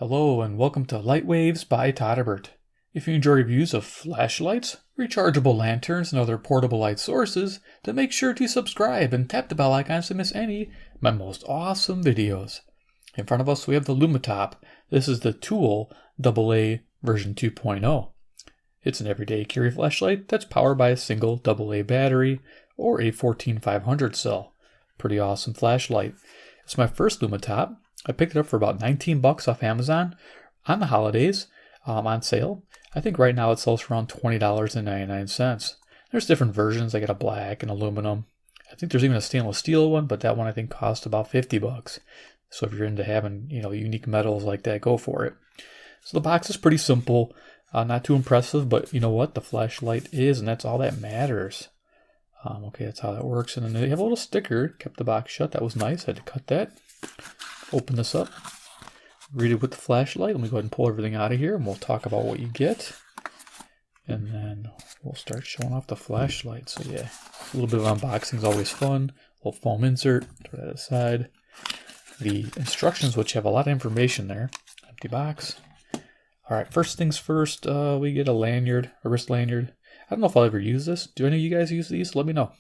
Hello and welcome to Light Waves by Todderbert. If you enjoy reviews of flashlights, rechargeable lanterns, and other portable light sources, then make sure to subscribe and tap the bell icon to miss any of my most awesome videos. In front of us we have the Lumintop. This is the Tool AA version 2.0. It's an everyday carry flashlight that's powered by a single AA battery or a 14500 cell. Pretty awesome flashlight. It's my first Lumintop. I picked it up for about 19 bucks off Amazon on the holidays on sale. I think right now it sells for around $20.99. There's different versions. I got a black and aluminum. I think there's even a stainless steel one, but that one I think cost about 50 bucks. So if you're into having, unique metals like that, go for it. So the box is pretty simple, not too impressive, but you know what? The flashlight is, and that's all that matters. Okay, that's how that works. And then they have a little sticker, kept the box shut. That was nice. I had to cut that. Open this up, read it with the flashlight. Let me go ahead and pull everything out of here and we'll talk about what you get. And then we'll start showing off the flashlight. So yeah, a little bit of unboxing is always fun. A little foam insert, throw that aside. The instructions, which have a lot of information there. Empty box. All right, first things first, we get a lanyard, a wrist lanyard. I don't know if I'll ever use this. Do any of you guys use these? Let me know.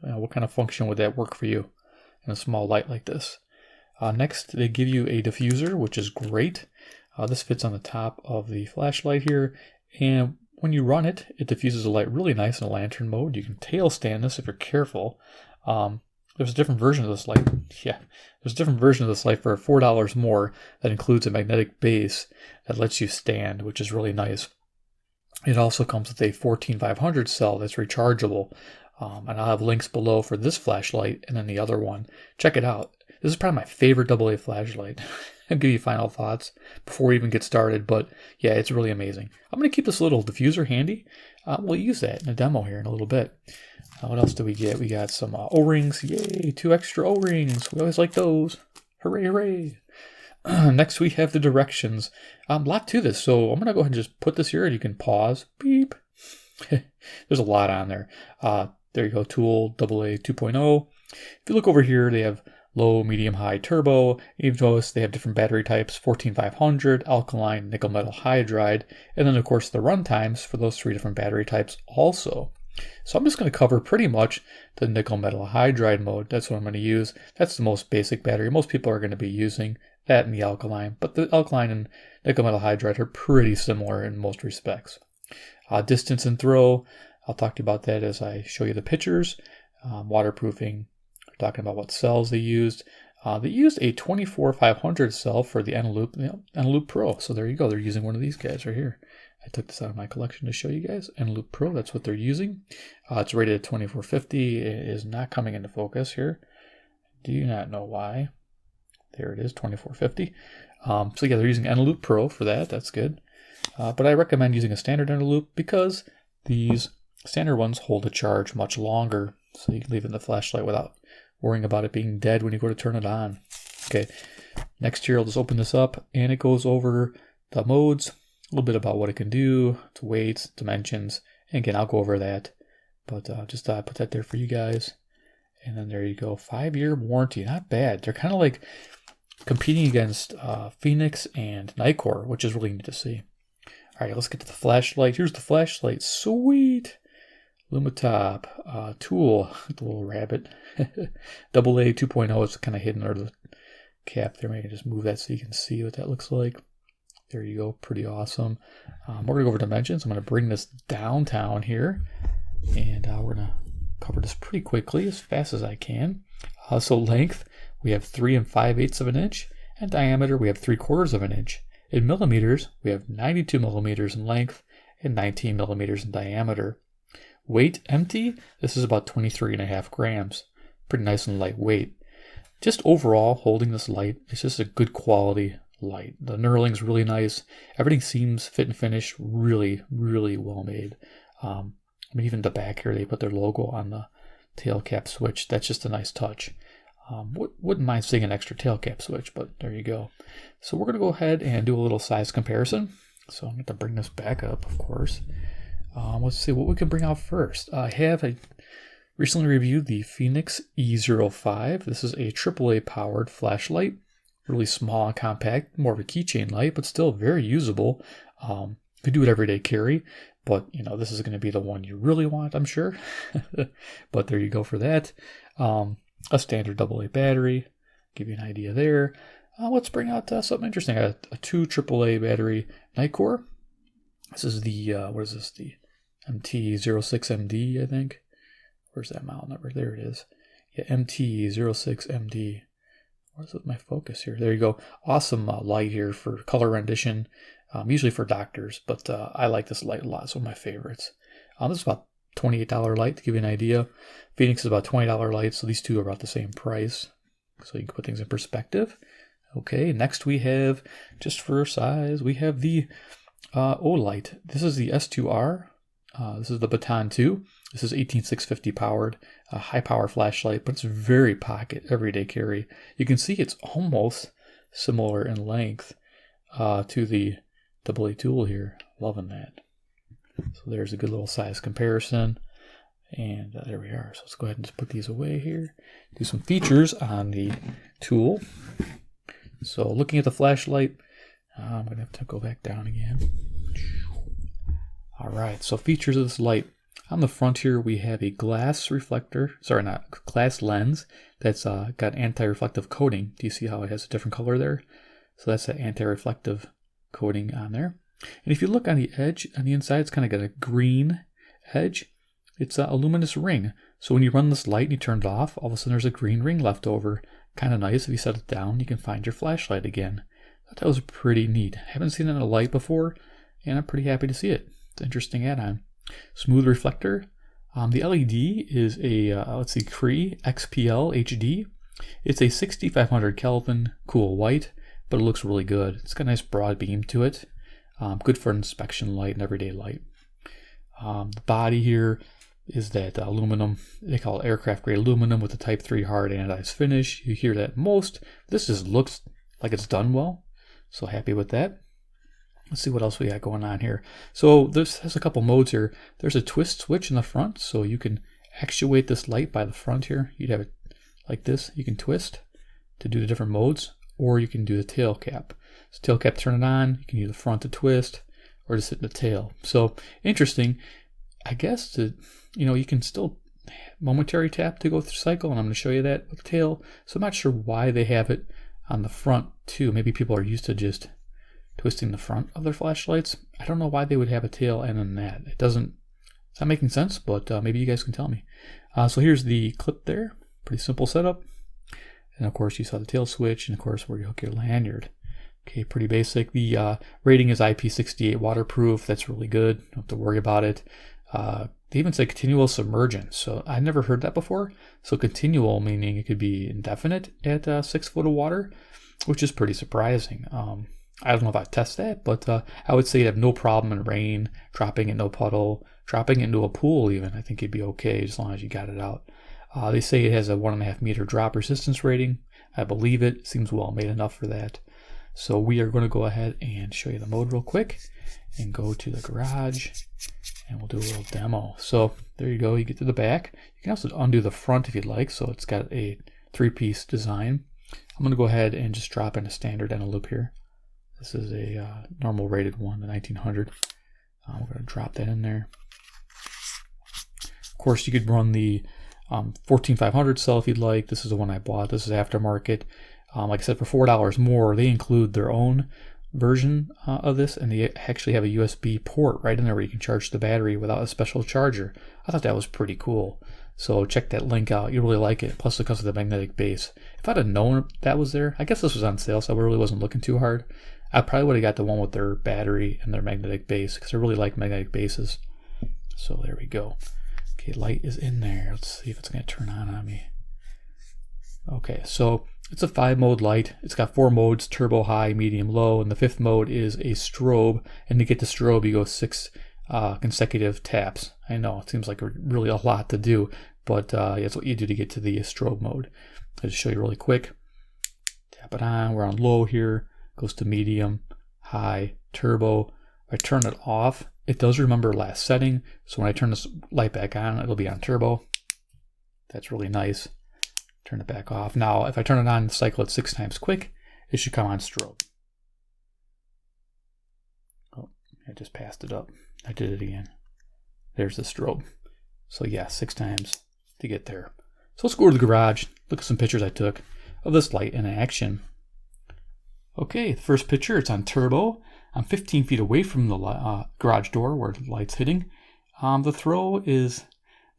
What kind of function would that work for you in a small light like this? Next, they give you a diffuser, which is great. This fits on the top of the flashlight here, and when you run it, it diffuses the light really nice in a lantern mode. You can tail stand this if you're careful. There's a different version of this light. Yeah, there's a different version of this light for $4 more that includes a magnetic base that lets you stand, which is really nice. It also comes with a 14500 cell that's rechargeable, and I'll have links below for this flashlight and then the other one. Check it out. This is probably my favorite AA flashlight. I'll give you final thoughts before we even get started, but yeah, it's really amazing. I'm going to keep this little diffuser handy. We'll use that in a demo here in a little bit. What else do we get? We got some O-rings. Yay, 2 extra O-rings. We always like those. Hooray, hooray. Next, we have the directions. A lot to this, so I'm going to go ahead and just put this here, and you can pause. Beep. There's a lot on there. There you go, Tool AA 2.0. If you look over here, they have low, medium, high, turbo. You've noticed they have different battery types, 14500, alkaline, nickel metal hydride, and then of course the run times for those 3 different battery types also. So I'm just going to cover pretty much the nickel metal hydride mode. That's what I'm going to use. That's the most basic battery. Most people are going to be using that and the alkaline, but the alkaline and nickel metal hydride are pretty similar in most respects. Distance and throw, I'll talk to you about that as I show you the pictures. Waterproofing, talking about what cells they used. They used a 24500 cell for the Loop Pro. So there you go. They're using one of these guys right here. I took this out of my collection to show you guys. Loop Pro, that's what they're using. It's rated at 2450. It is not coming into focus here. Do you not know why? There it is, 2450. So yeah, they're using Loop Pro for that. That's good. But I recommend using a standard Loop because these standard ones hold a charge much longer. So you can leave it in the flashlight without worrying about it being dead when you go to turn it on. Okay, next here I'll just open this up and it goes over the modes, a little bit about what it can do, its weights, dimensions, and again I'll go over that, but just put that there for you guys. And then there you go, 5-year warranty, not bad. They're kind of like competing against Phoenix and Nikkor, which is really neat to see. All right, let's get to the flashlight. Here's the flashlight, sweet. Lumintop Tool, the little rabbit. AA 2.0 is kind of hidden under the cap there. Maybe just move that so you can see what that looks like. There you go, pretty awesome. We're going to go over dimensions. I'm going to bring this downtown here, and we're going to cover this pretty quickly, as fast as I can. So length, we have 3 5/8 of an inch, and diameter, we have 3/4 of an inch. In millimeters, we have 92 millimeters in length and 19 millimeters in diameter. Weight empty, this is about 23.5 grams. Pretty nice and lightweight. Just overall, holding this light, it's just a good quality light. The knurling's really nice. Everything seems fit and finish, really, really well made. Even the back here, they put their logo on the tail cap switch. That's just a nice touch. Wouldn't mind seeing an extra tail cap switch, but there you go. So we're going to go ahead and do a little size comparison. So I'm going to bring this back up, of course. Let's see what we can bring out first. I recently reviewed the Phoenix E05. This is a AAA powered flashlight. really small and compact, more of a keychain light, but still very usable. Could do it everyday carry, but you know, this is going to be the one you really want, I'm sure. But there you go for that. A standard AA battery, give you an idea there. Let's bring out something interesting. A 2 AAA battery night core. This is the, what is this? The MT06MD, I think. Where's that model number? There it is. Yeah, MT06MD. What is it, my focus here? There you go. Awesome light here for color rendition, usually for doctors, but I like this light a lot. It's one of my favorites. This is about $28 light to give you an idea. Phoenix is about $20 light, so these two are about the same price. So you can put things in perspective. Okay, next we have, just for size, we have the O-Light. This is the S2R. This is the Baton 2. This is 18650 powered, a high power flashlight, but it's very pocket, everyday carry. You can see it's almost similar in length to the AA tool here. Loving that. So there's a good little size comparison. And there we are. So let's go ahead and just put these away here. Do some features on the tool. So looking at the flashlight, I'm going to have to go back down again. All right, so features of this light. On the front here, we have a glass reflector, glass lens that's got anti-reflective coating. Do you see how it has a different color there? So that's that anti-reflective coating on there. And if you look on the edge, on the inside, it's kind of got a green edge. It's a luminous ring. So when you run this light and you turn it off, all of a sudden there's a green ring left over. Kind of nice. If you set it down, you can find your flashlight again. I thought that was pretty neat. Haven't seen it in a light before, and I'm pretty happy to see it. It's an interesting add-on. Smooth reflector. The LED is a, let's see, Cree XPL-HD. It's a 6500 Kelvin cool white, but it looks really good. It's got a nice broad beam to it. Good for inspection light and everyday light. The body here is that aluminum, they call it aircraft grade aluminum with a type 3 hard anodized finish. You hear that most. This just looks like it's done well. So happy with that. Let's see what else we got going on here. So this has a couple modes here. There's a twist switch in the front, so you can actuate this light by the front here. You'd have it like this. You can twist to do the different modes, or you can do the tail cap. So tail cap, turn it on. You can use the front to twist, or just hit the tail. So interesting. I guess you can still momentary tap to go through cycle, and I'm going to show you that with the tail. So I'm not sure why they have it on the front too. Maybe people are used to just twisting the front of their flashlights. I don't know why they would have a tail and then that. It's not making sense, but maybe you guys can tell me. So here's the clip there. Pretty simple setup. And of course you saw the tail switch, and of course where you hook your lanyard. Okay, pretty basic. The rating is IP68 Waterproof. That's really good. Don't have to worry about it. They even say continual submergence. So I never heard that before. So continual meaning it could be indefinite at 6 foot of water, which is pretty surprising. I don't know if I test that, but I would say you'd have no problem in rain, dropping it in a puddle, dropping it into a pool even. I think you'd be okay as long as you got it out. They say it has a 1.5 meter drop resistance rating. I believe it. Seems well made enough for that. So we are going to go ahead and show you the mode real quick and go to the garage, and we'll do a little demo. So there you go. You get to the back. You can also undo the front if you'd like. So it's got a 3-piece design. I'm going to go ahead and just drop in a standard and a loop here. This is a normal rated one, the 1900. We're going to drop that in there. Of course, you could run the 14500 cell if you'd like. This is the one I bought. This is aftermarket. Like I said, for $4 more, they include their own version of this, and they actually have a USB port right in there where you can charge the battery without a special charger. I thought that was pretty cool. So check that link out. You really like it. Plus it comes with the magnetic base. If I'd have known that was there, I guess this was on sale, so I really wasn't looking too hard. I probably would have got the one with their battery and their magnetic base, because I really like magnetic bases. So there we go. Okay, light is in there. Let's see if it's going to turn on me. Okay, so it's a 5-mode light. It's got 4 modes: turbo, high, medium, low, and the 5th mode is a strobe. And to get the strobe, you go 6 consecutive taps. I know it seems like really a lot to do, but that's what you do to get to the strobe mode. I'll just show you really quick. Tap it on. We're on low here. Goes to medium, high, turbo. If I turn it off, it does remember last setting. So when I turn this light back on, it'll be on turbo. That's really nice. Turn it back off. Now, if I turn it on and cycle it 6 times quick, it should come on strobe. Oh, I just passed it up. I did it again. There's the strobe. So yeah, 6 times to get there. So let's go to the garage, look at some pictures I took of this light in action. Okay, the first picture, it's on turbo. I'm 15 feet away from the garage door where the light's hitting. The throw is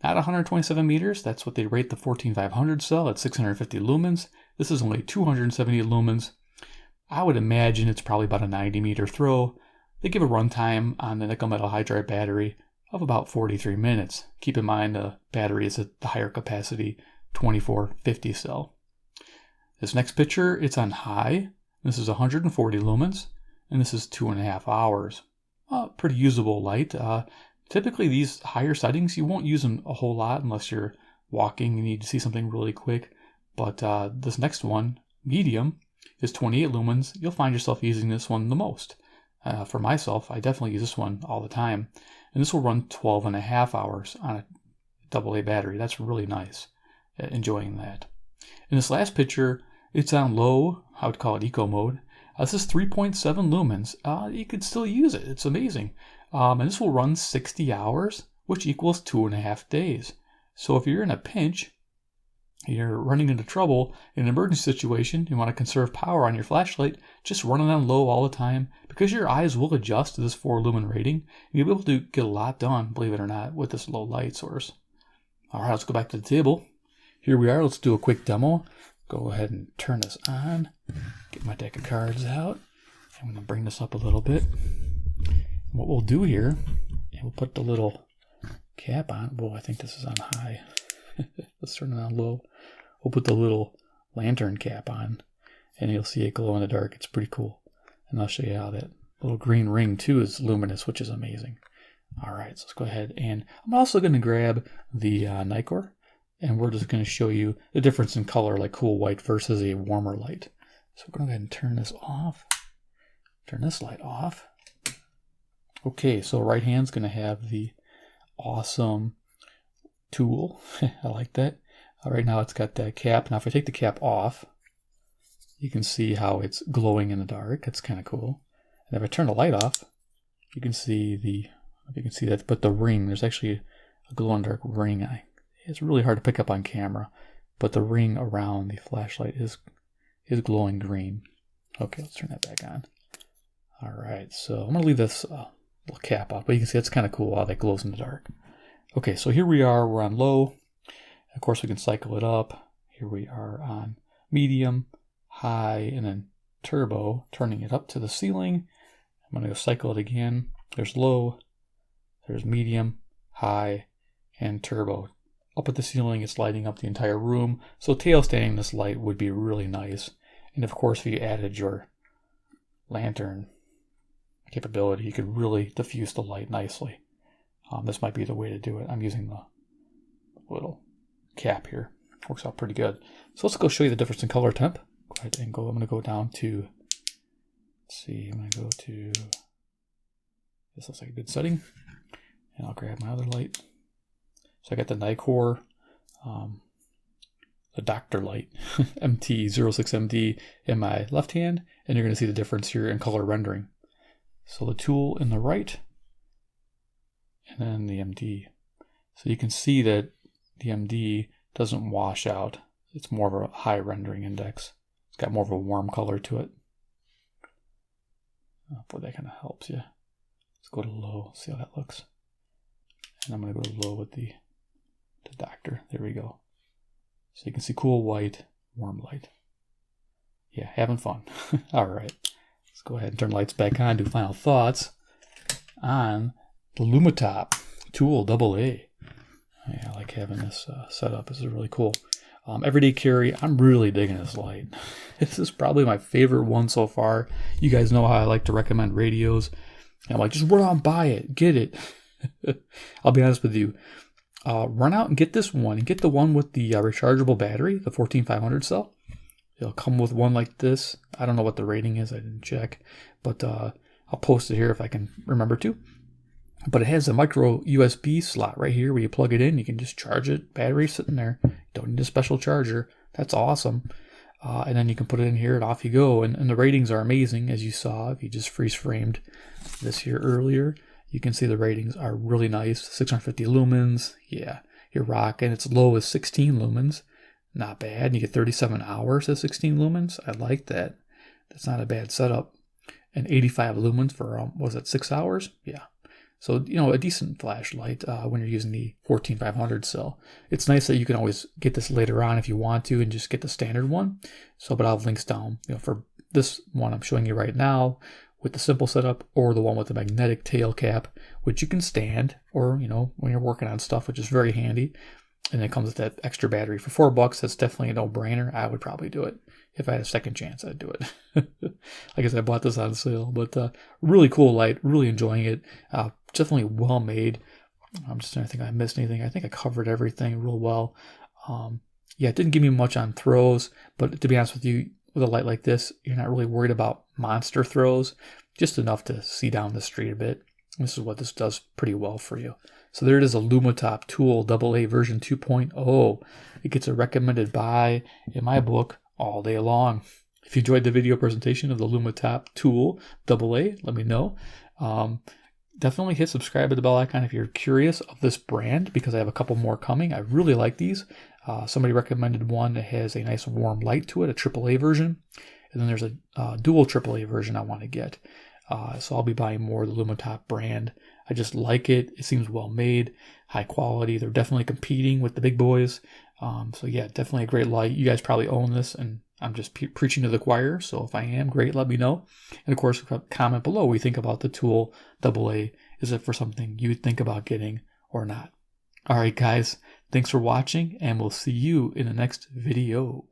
not 127 meters. That's what they rate the 14500 cell at 650 lumens. This is only 270 lumens. I would imagine it's probably about a 90 meter throw. They give a runtime on the nickel metal hydride battery of about 43 minutes. Keep in mind the battery is at the higher capacity 2450 cell. This next picture, it's on high. This is 140 lumens, and this is 2.5 hours. Pretty usable light. Typically these higher settings, you won't use them a whole lot unless you're walking and you need to see something really quick. But this next one, medium, is 28 lumens. You'll find yourself using this one the most. For myself, I definitely use this one all the time. And this will run 12.5 hours on a AA battery. That's really nice. Enjoying that. In this last picture, it's on low, I would call it eco mode. This is 3.7 lumens. You could still use it. It's amazing. And this will run 60 hours, which equals 2.5 days. So if you're in a pinch, you're running into trouble in an emergency situation, you want to conserve power on your flashlight, just run it on low all the time because your eyes will adjust to this 4 lumen rating. And you'll be able to get a lot done, believe it or not, with this low light source. All right, let's go back to the table. Here we are. Let's do a quick demo. Go ahead and turn this on. Get my deck of cards out. I'm going to bring this up a little bit. And what we'll do here, we'll put the little cap on. Whoa, I think this is on high. Let's turn it on low. We'll put the little lantern cap on, and you'll see it glow in the dark. It's pretty cool. And I'll show you how that little green ring too is luminous, which is amazing. All right, so let's go ahead, and I'm also going to grab the Nikkor, and we're just going to show you the difference in color, like cool white versus a warmer light. So we're going to go ahead and turn this off. Turn this light off. Okay, so right hand's going to have the awesome tool. I like that. Right now it's got that cap. Now if I take the cap off, you can see how it's glowing in the dark. It's kind of cool. And if I turn the light off, you can see if you can see that, but the ring, there's actually a glow in the dark ring. It's really hard to pick up on camera, but the ring around the flashlight is glowing green. Okay, let's turn that back on. All right, so I'm gonna leave this little cap off, but you can see it's kind of cool how that glows in the dark. Okay, so here we are, we're on low. Of course, we can cycle it up. Here we are on medium, high, and then turbo, turning it up to the ceiling. I'm going to go cycle it again. There's low, there's medium, high, and turbo. Up at the ceiling, it's lighting up the entire room. So tail standing this light would be really nice. And of course, if you added your lantern capability, you could really diffuse the light nicely. This might be the way to do it. I'm using the little cap here. Works out pretty good. So let's go show you the difference in color temp. Go ahead and go. I'm going to go down to, let's see, I'm going to go to, this looks like a good setting. And I'll grab my other light. So I got the Nikkor, the Doctor light, MT06MD in my left hand. And you're going to see the difference here in color rendering. So the tool in the right, and then the MD. So you can see that the MD doesn't wash out. It's more of a high rendering index. It's got more of a warm color to it. Boy, that kind of helps you. Let's go to low, see how that looks. And I'm going to go to low with the Doctor. There we go. So you can see cool white, warm light. Yeah, having fun. All right. Let's go ahead and turn the lights back on, do final thoughts on the Lumintop Tool AA. Yeah, I like having this set up. This is really cool. Everyday carry, I'm really digging this light. This is probably my favorite one so far. You guys know how I like to recommend radios. And I'm like, just run out and buy it. Get it. I'll be honest with you. Run out and get this one. And get the one with the rechargeable battery, the 14500 cell. It'll come with one like this. I don't know what the rating is. I didn't check. But I'll post it here if I can remember to. But it has a micro USB slot right here where you plug it in. You can just charge it. Battery sitting there. You don't need a special charger. That's awesome. And then you can put it in here and off you go. And the ratings are amazing, as you saw. If you just freeze framed this here earlier, you can see the ratings are really nice. 650 lumens. Yeah, you're rocking. It's low as 16 lumens. Not bad. You get 37 hours at 16 lumens. I like that. That's not a bad setup. And 85 lumens for, was it 6 hours? Yeah. So, you know, a decent flashlight when you're using the 14500 cell. It's nice that you can always get this later on if you want to and just get the standard one. So, but I'll have links down, you know, for this one I'm showing you right now with the simple setup, or the one with the magnetic tail cap, which you can stand, or, you know, when you're working on stuff, which is very handy. And it comes with that extra battery for $4. That's definitely a no-brainer. I would probably do it. If I had a second chance, I'd do it. I guess I bought this on sale, but really cool light. Really enjoying it. Definitely well made. I'm just trying to think if I missed anything. I think I covered everything real well. Yeah, it didn't give me much on throws, but to be honest with you, with a light like this, you're not really worried about monster throws. Just enough to see down the street a bit. This is what this does pretty well for you. So there it is, a Lumintop Tool AA version 2.0. It gets a recommended buy in my book all day long. If you enjoyed the video presentation of the Lumintop Tool AA, let me know. Definitely hit subscribe with the bell icon if you're curious of this brand, because I have a couple more coming. I really like these. Somebody recommended one that has a nice warm light to it, a AAA version. And then there's a dual AAA version I want to get. So I'll be buying more of the Lumintop brand. I just like it. It seems well made, high quality. They're definitely competing with the big boys. So yeah, definitely a great light. You guys probably own this, and I'm just preaching to the choir. So if I am, great, let me know. And of course, comment below what you think about the Tool AA. Is it for something you would think about getting or not? All right, guys, thanks for watching, and we'll see you in the next video.